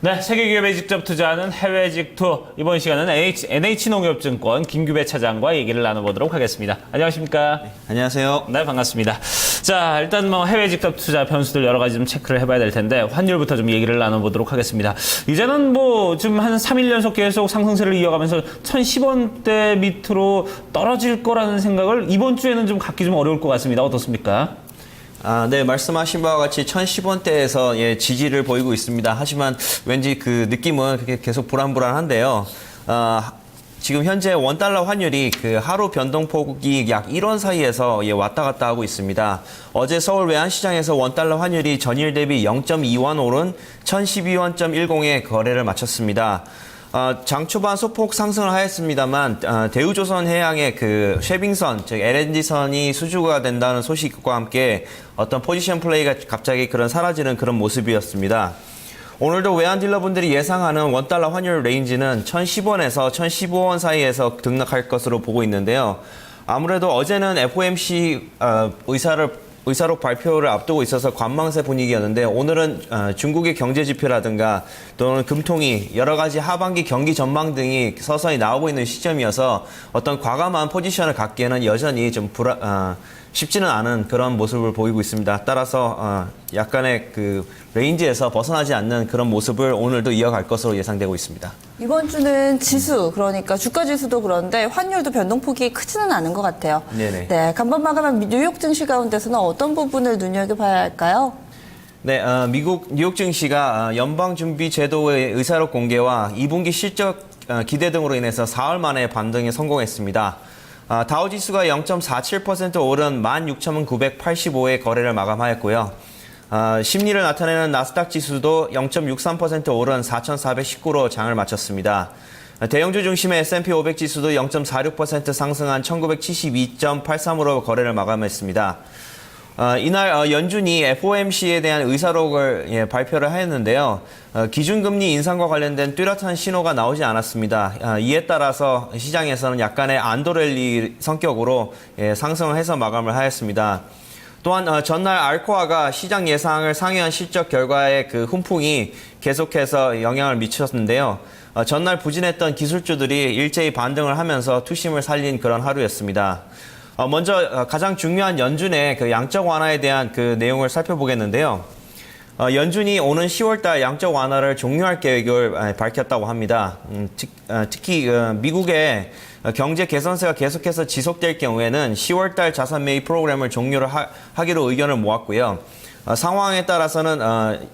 네, 세계기업에 직접 투자하는 해외 직투. 이번 시간은 NH농협증권 김규배 차장과 얘기를 나눠보도록 하겠습니다. 안녕하십니까? 네, 안녕하세요. 네, 반갑습니다. 자, 일단 해외 직접 투자 변수들 여러 가지 좀 체크를 해봐야 될 텐데 환율부터 좀 얘기를 나눠보도록 하겠습니다. 이제는 지금 한 3일 연속 계속 상승세를 이어가면서 1,010원대 밑으로 떨어질 거라는 생각을 이번 주에는 좀 갖기 좀 어려울 것 같습니다. 어떻습니까? 네, 말씀하신 바와 같이 1,010원대에서 지지를 보이고 있습니다. 하지만 왠지 그 느낌은 그게 계속 불안불안한데요. 지금 현재 원달러 환율이 그 하루 변동폭이 약 1원 사이에서 왔다 갔다 하고 있습니다. 어제 서울 외환시장에서 원달러 환율이 전일 대비 0.2원 오른 1,012원.10에 거래를 마쳤습니다. 장 초반 소폭 상승을 하였습니다만 대우조선해양의 그 쉐빙선, 즉 LNG선이 수주가 된다는 소식과 함께 어떤 포지션 플레이가 갑자기 사라지는 그런 모습이었습니다. 오늘도 외환딜러분들이 예상하는 원달러 환율 레인지는 1,010원에서 1,015원 사이에서 등락할 것으로 보고 있는데요. 아무래도 어제는 FOMC 의사록 발표를 앞두고 있어서 관망세 분위기였는데 오늘은 중국의 경제 지표라든가 또는 금통위 여러 가지 하반기 경기 전망 등이 서서히 나오고 있는 시점이어서 어떤 과감한 포지션을 갖기에는 여전히 좀 쉽지는 않은 그런 모습을 보이고 있습니다. 따라서 약간의 그 레인지에서 벗어나지 않는 그런 모습을 오늘도 이어갈 것으로 예상되고 있습니다. 이번 주는 지수, 그러니까 주가 지수도 그런데 환율도 변동폭이 크지는 않은 것 같아요. 네네. 네, 간밤 마감한 뉴욕 증시 가운데서는 어떤 부분을 눈여겨봐야 할까요? 네, 미국 뉴욕 증시가 연방준비제도의 의사록 공개와 2분기 실적 기대 등으로 인해서 4월 만에 반등에 성공했습니다. 다우지수가 0.47% 오른 16,985의 거래를 마감하였고요. 심리를 나타내는 나스닥 지수도 0.63% 오른 4,419로 장을 마쳤습니다. 대형주 중심의 S&P 500 지수도 0.46% 상승한 1,972.83으로 거래를 마감했습니다. 이날 연준이 FOMC에 대한 의사록을 발표를 하였는데요. 기준금리 인상과 관련된 뚜렷한 신호가 나오지 않았습니다. 이에 따라서 시장에서는 약간의 안도랠리 성격으로 상승을 해서 마감을 하였습니다. 또한 전날 알코아가 시장 예상을 상회한 실적 결과의 그 훈풍이 계속해서 영향을 미쳤는데요. 전날 부진했던 기술주들이 일제히 반등을 하면서 투심을 살린 그런 하루였습니다. 먼저 가장 중요한 연준의 그 양적 완화에 대한 그 내용을 살펴보겠는데요. 연준이 오는 10월달 양적 완화를 종료할 계획을 밝혔다고 합니다. 특히 미국의 경제 개선세가 계속해서 지속될 경우에는 10월달 자산 매입 프로그램을 종료를 하기로 의견을 모았고요. 상황에 따라서는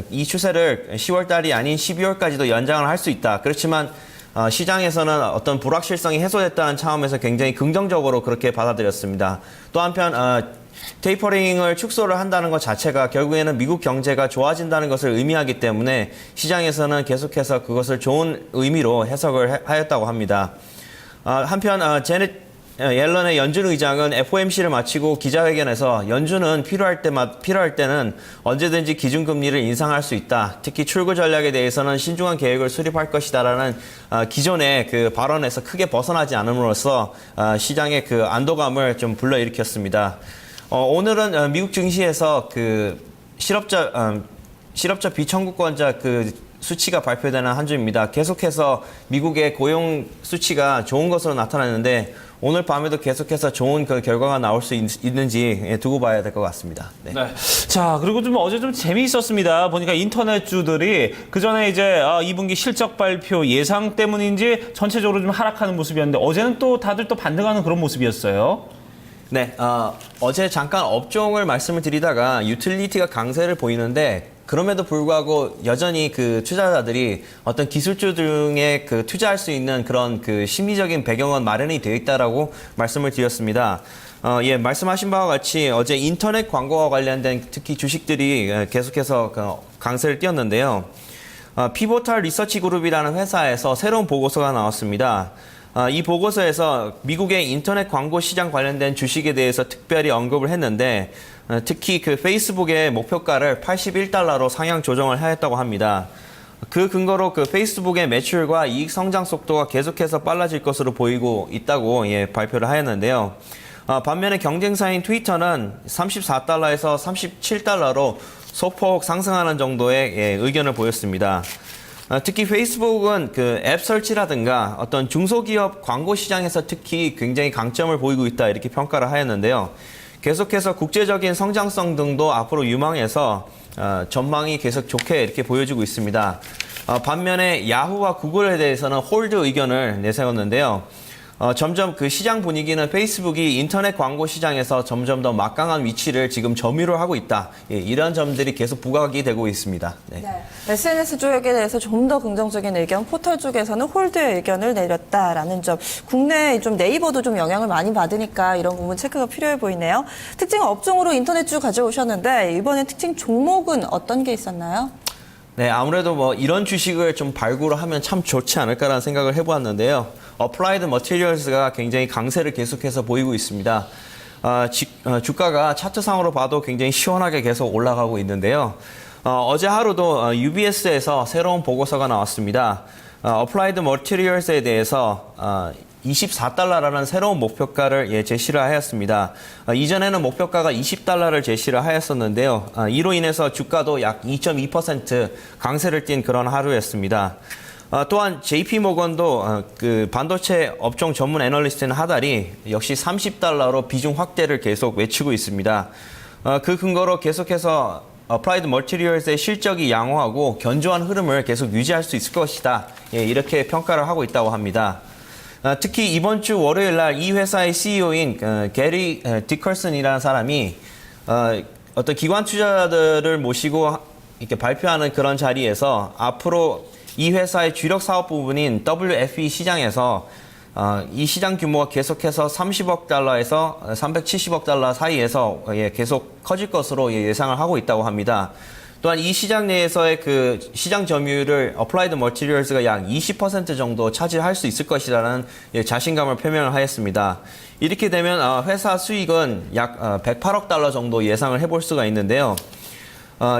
이 추세를 10월달이 아닌 12월까지도 연장을 할 수 있다. 그렇지만 시장에서는 어떤 불확실성이 해소됐다는 차원에서 굉장히 긍정적으로 그렇게 받아들였습니다. 또 한편 테이퍼링을 축소를 한다는 것 자체가 결국에는 미국 경제가 좋아진다는 것을 의미하기 때문에 시장에서는 계속해서 그것을 좋은 의미로 해석을 하였다고 합니다. 한편 제넷 옐런의 연준 의장은 FOMC를 마치고 기자회견에서 연준은 필요할 때는 언제든지 기준금리를 인상할 수 있다. 특히 출구 전략에 대해서는 신중한 계획을 수립할 것이다라는 기존의 그 발언에서 크게 벗어나지 않음으로써 시장의 그 안도감을 좀 불러일으켰습니다. 오늘은 미국 증시에서 그 실업자 비청구권자 그 수치가 발표되는 한 주입니다. 계속해서 미국의 고용 수치가 좋은 것으로 나타났는데 오늘 밤에도 계속해서 좋은 그 결과가 나올 수 있는지 두고 봐야 될 것 같습니다. 네. 네. 자, 그리고 어제 좀 재미있었습니다. 보니까 인터넷주들이 그 전에 이제 2분기 실적 발표 예상 때문인지 전체적으로 좀 하락하는 모습이었는데 어제는 또 다들 또 반등하는 그런 모습이었어요. 네, 어제 잠깐 업종을 말씀을 드리다가 유틸리티가 강세를 보이는데 그럼에도 불구하고 여전히 그 투자자들이 어떤 기술주 등에 그 투자할 수 있는 그런 그 심리적인 배경은 마련이 되어 있다라고 말씀을 드렸습니다. 말씀하신 바와 같이 어제 인터넷 광고와 관련된 특히 주식들이 계속해서 강세를 띄었는데요. 피보탈 리서치 그룹이라는 회사에서 새로운 보고서가 나왔습니다. 이 보고서에서 미국의 인터넷 광고 시장 관련된 주식에 대해서 특별히 언급을 했는데 특히 그 페이스북의 목표가를 81달러로 상향 조정을 하였다고 합니다. 그 근거로 그 페이스북의 매출과 이익 성장 속도가 계속해서 빨라질 것으로 보이고 있다고 발표를 하였는데요. 반면에 경쟁사인 트위터는 34달러에서 37달러로 소폭 상승하는 정도의 의견을 보였습니다. 특히 페이스북은 그 앱 설치라든가 어떤 중소기업 광고 시장에서 특히 굉장히 강점을 보이고 있다 이렇게 평가를 하였는데요. 계속해서 국제적인 성장성 등도 앞으로 유망해서 전망이 계속 좋게 이렇게 보여지고 있습니다. 반면에 야후와 구글에 대해서는 홀드 의견을 내세웠는데요. 점점 그 시장 분위기는 페이스북이 인터넷 광고 시장에서 점점 더 막강한 위치를 지금 점유를 하고 있다. 예, 이런 점들이 계속 부각이 되고 있습니다. 네. SNS 쪽에 대해서 좀 더 긍정적인 의견, 포털 쪽에서는 홀드의 의견을 내렸다라는 점. 국내 좀 네이버도 좀 영향을 많이 받으니까 이런 부분 체크가 필요해 보이네요. 특징 업종으로 인터넷주 가져오셨는데 이번에 특징 종목은 어떤 게 있었나요? 네, 아무래도 뭐 이런 주식을 좀 발굴을 하면 참 좋지 않을까라는 생각을 해보았는데요. 어플라이드 머티리얼스가 굉장히 강세를 계속해서 보이고 있습니다. 주가가 차트상으로 봐도 굉장히 시원하게 계속 올라가고 있는데요. 어제 하루도 UBS에서 새로운 보고서가 나왔습니다. 어플라이드 머티리얼스에 대해서 24달러라는 새로운 목표가를 제시를 하였습니다. 이전에는 목표가가 20달러를 제시를 하였었는데요. 이로 인해서 주가도 약 2.2% 강세를 띈 그런 하루였습니다. 또한 JP모건도 그 반도체 업종 전문 애널리스트인 하달이 역시 30달러로 비중 확대를 계속 외치고 있습니다. 그 근거로 계속해서 어플라이드 머티리얼스의 실적이 양호하고 견조한 흐름을 계속 유지할 수 있을 것이다. 예, 이렇게 평가를 하고 있다고 합니다. 특히 이번 주 월요일 날 이 회사의 CEO인 게리 디컬슨이라는 사람이 어떤 기관 투자자들을 모시고 이렇게 발표하는 그런 자리에서 앞으로 이 회사의 주력 사업 부분인 WFE 시장에서 이 시장 규모가 계속해서 30억 달러에서 370억 달러 사이에서 계속 커질 것으로 예상을 하고 있다고 합니다. 또한 이 시장 내에서의 그 시장 점유율을 어플라이드 머티리얼스가 약 20% 정도 차지할 수 있을 것이라는 자신감을 표명을 하였습니다. 이렇게 되면 회사 수익은 약 108억 달러 정도 예상을 해볼 수가 있는데요.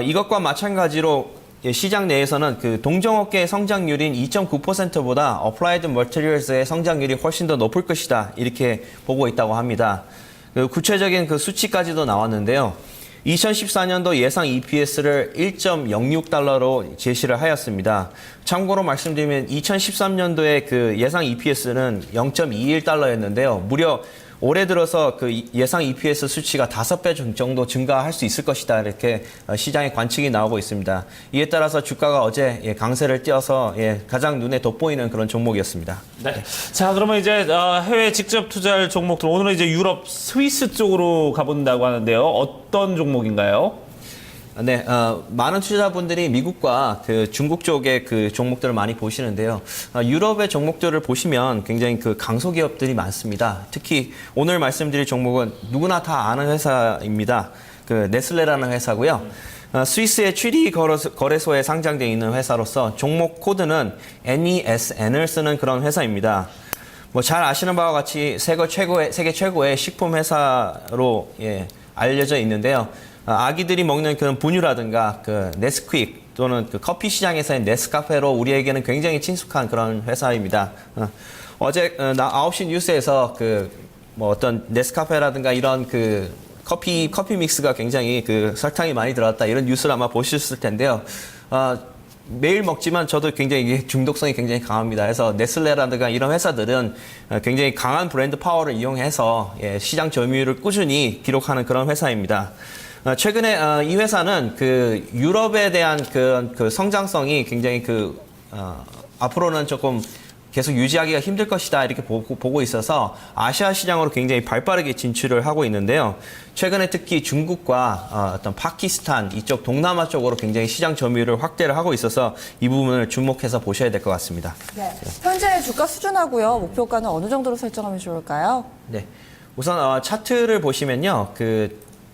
이것과 마찬가지로 시장 내에서는 그 동종업계의 성장률인 2.9%보다 어플라이드 머티리얼스의 성장률이 훨씬 더 높을 것이다. 이렇게 보고 있다고 합니다. 구체적인 그 수치까지도 나왔는데요. 2014년도 예상 EPS를 1.06달러로 제시를 하였습니다. 참고로 말씀드리면 2013년도에 그 예상 EPS는 0.21달러였는데요. 무려 올해 들어서 그 예상 EPS 수치가 5배 정도 증가할 수 있을 것이다. 이렇게 시장의 관측이 나오고 있습니다. 이에 따라서 주가가 어제 강세를 띄어서 가장 눈에 돋보이는 그런 종목이었습니다. 네. 자, 그러면 이제 해외 직접 투자할 종목들 오늘은 이제 유럽 스위스 쪽으로 가본다고 하는데요. 어떤 종목인가요? 네, 많은 투자자분들이 미국과 그 중국 쪽의 그 종목들을 많이 보시는데요. 유럽의 종목들을 보시면 굉장히 그 강소기업들이 많습니다. 특히 오늘 말씀드릴 종목은 누구나 다 아는 회사입니다. 그 네슬레라는 회사고요. 스위스의 취리 거래소에 상장되어 있는 회사로서 종목 코드는 NESN을 쓰는 그런 회사입니다. 뭐 잘 아시는 바와 같이 세계 최고의 식품 회사로 알려져 있는데요. 아기들이 먹는 그런 분유라든가 그 네스퀵 또는 그 커피 시장에서의 네스카페로 우리에게는 굉장히 친숙한 그런 회사입니다. 어제 9시 뉴스에서 그 뭐 어떤 네스카페라든가 이런 그 커피 믹스가 굉장히 그 설탕이 많이 들어갔다 이런 뉴스를 아마 보셨을 텐데요. 매일 먹지만 저도 굉장히 중독성이 굉장히 강합니다. 그래서 네슬레라든가 이런 회사들은 굉장히 강한 브랜드 파워를 이용해서 시장 점유율을 꾸준히 기록하는 그런 회사입니다. 최근에 이 회사는 그 유럽에 대한 그 성장성이 굉장히 앞으로는 조금 계속 유지하기가 힘들 것이다 이렇게 보고 있어서 아시아 시장으로 굉장히 발빠르게 진출을 하고 있는데요. 최근에 특히 중국과 어떤 파키스탄 이쪽 동남아 쪽으로 굉장히 시장 점유율을 확대를 하고 있어서 이 부분을 주목해서 보셔야 될 것 같습니다. 네. 현재 주가 수준하고요. 목표가는 어느 정도로 설정하면 좋을까요? 네. 우선 차트를 보시면요.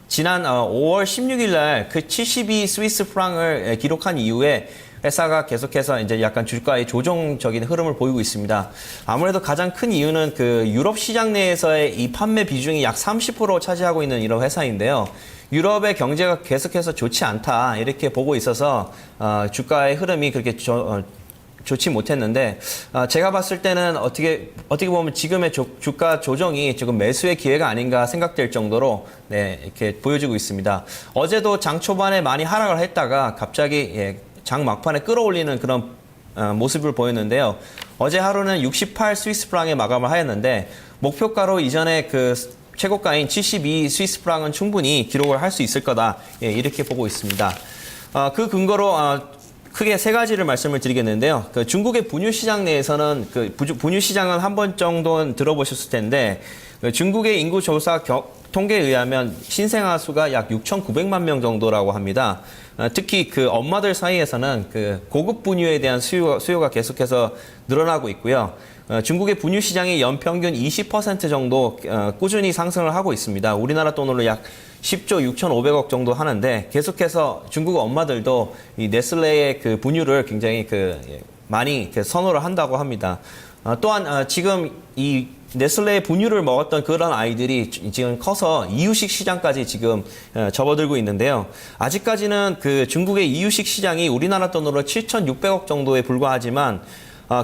지난 5월 16일 날 그 72 스위스 프랑을 기록한 이후에 회사가 계속해서 이제 약간 주가의 조정적인 흐름을 보이고 있습니다. 아무래도 가장 큰 이유는 그 유럽 시장 내에서의 이 판매 비중이 약 30% 차지하고 있는 이런 회사인데요. 유럽의 경제가 계속해서 좋지 않다 이렇게 보고 있어서 주가의 흐름이 그렇게 좋지 못했는데 제가 봤을 때는 어떻게 보면 지금의 주가 조정이 지금 매수의 기회가 아닌가 생각될 정도로 이렇게 보여지고 있습니다. 어제도 장 초반에 많이 하락을 했다가 갑자기 장 막판에 끌어올리는 그런 모습을 보였는데요. 어제 하루는 68 스위스 프랑에 마감을 하였는데 목표가로 이전에 그 최고가인 72 스위스 프랑은 충분히 기록을 할 수 있을 거다. 예, 이렇게 보고 있습니다. 그 근거로 크게 세 가지를 말씀을 드리겠는데요. 그 중국의 분유 시장 내에서는 그 분유 시장은 한 번 정도는 들어보셨을 텐데 그 중국의 인구 조사 통계에 의하면 신생아 수가 약 6,900만 명 정도라고 합니다. 특히 그 엄마들 사이에서는 그 고급 분유에 대한 수요가 계속해서 늘어나고 있고요. 중국의 분유 시장이 연평균 20% 정도 꾸준히 상승을 하고 있습니다. 우리나라 돈으로 약 10조 6,500억 정도 하는데 계속해서 중국 엄마들도 이 네슬레의 그 분유를 굉장히 많이 선호를 한다고 합니다. 또한 지금 이 네슬레의 분유를 먹었던 그런 아이들이 지금 커서 이유식 시장까지 지금 접어들고 있는데요. 아직까지는 그 중국의 이유식 시장이 우리나라 돈으로 7,600억 정도에 불과하지만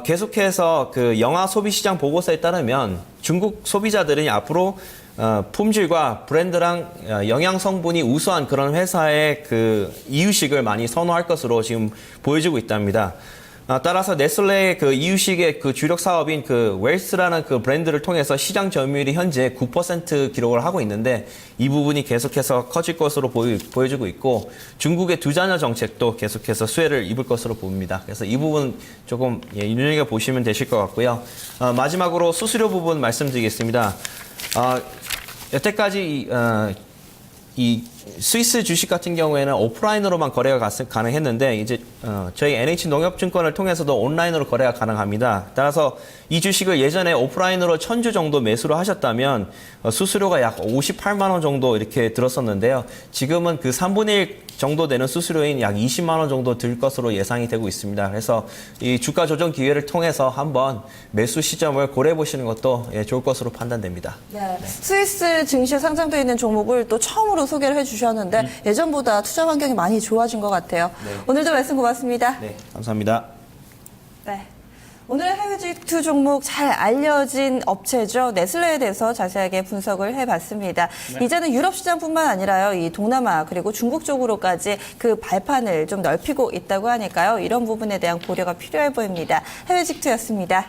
계속해서 그 영아 소비 시장 보고서에 따르면 중국 소비자들은 앞으로 품질과 브랜드랑 영양 성분이 우수한 그런 회사의 그 이유식을 많이 선호할 것으로 지금 보여지고 있답니다. 따라서 네슬레의 그 이유식의 그 주력 사업인 그 웰스라는 그 브랜드를 통해서 시장 점유율이 현재 9% 기록을 하고 있는데 이 부분이 계속해서 커질 것으로 보여지고 있고 중국의 두 자녀 정책도 계속해서 수혜를 입을 것으로 보입니다. 그래서 이 부분 조금 눈여겨보시면 되실 것 같고요. 마지막으로 수수료 부분 말씀드리겠습니다. 여태까지 이 스위스 주식 같은 경우에는 오프라인으로만 거래가 가능했는데 이제 저희 NH농협증권을 통해서도 온라인으로 거래가 가능합니다. 따라서 이 주식을 예전에 오프라인으로 1,000주 정도 매수를 하셨다면 수수료가 약 58만 원 정도 이렇게 들었었는데요. 지금은 그 3분의 1 정도 되는 수수료인 약 20만 원 정도 들 것으로 예상이 되고 있습니다. 그래서 이 주가 조정 기회를 통해서 한번 매수 시점을 고려해 보시는 것도 좋을 것으로 판단됩니다. 네. 스위스 증시에 상장되어 있는 종목을 또 처음으로 소개를 해주셨는데 예전보다 투자 환경이 많이 좋아진 것 같아요. 네. 오늘도 말씀 고맙습니다. 네, 감사합니다. 네. 오늘의 해외 질투 종목 잘 알려진 업체죠. 네슬레에 대해서 자세하게 분석을 해봤습니다. 이제는 유럽 시장뿐만 아니라요, 이 동남아 그리고 중국 쪽으로까지 그 발판을 좀 넓히고 있다고 하니까요. 이런 부분에 대한 고려가 필요해 보입니다. 해외 질투였습니다.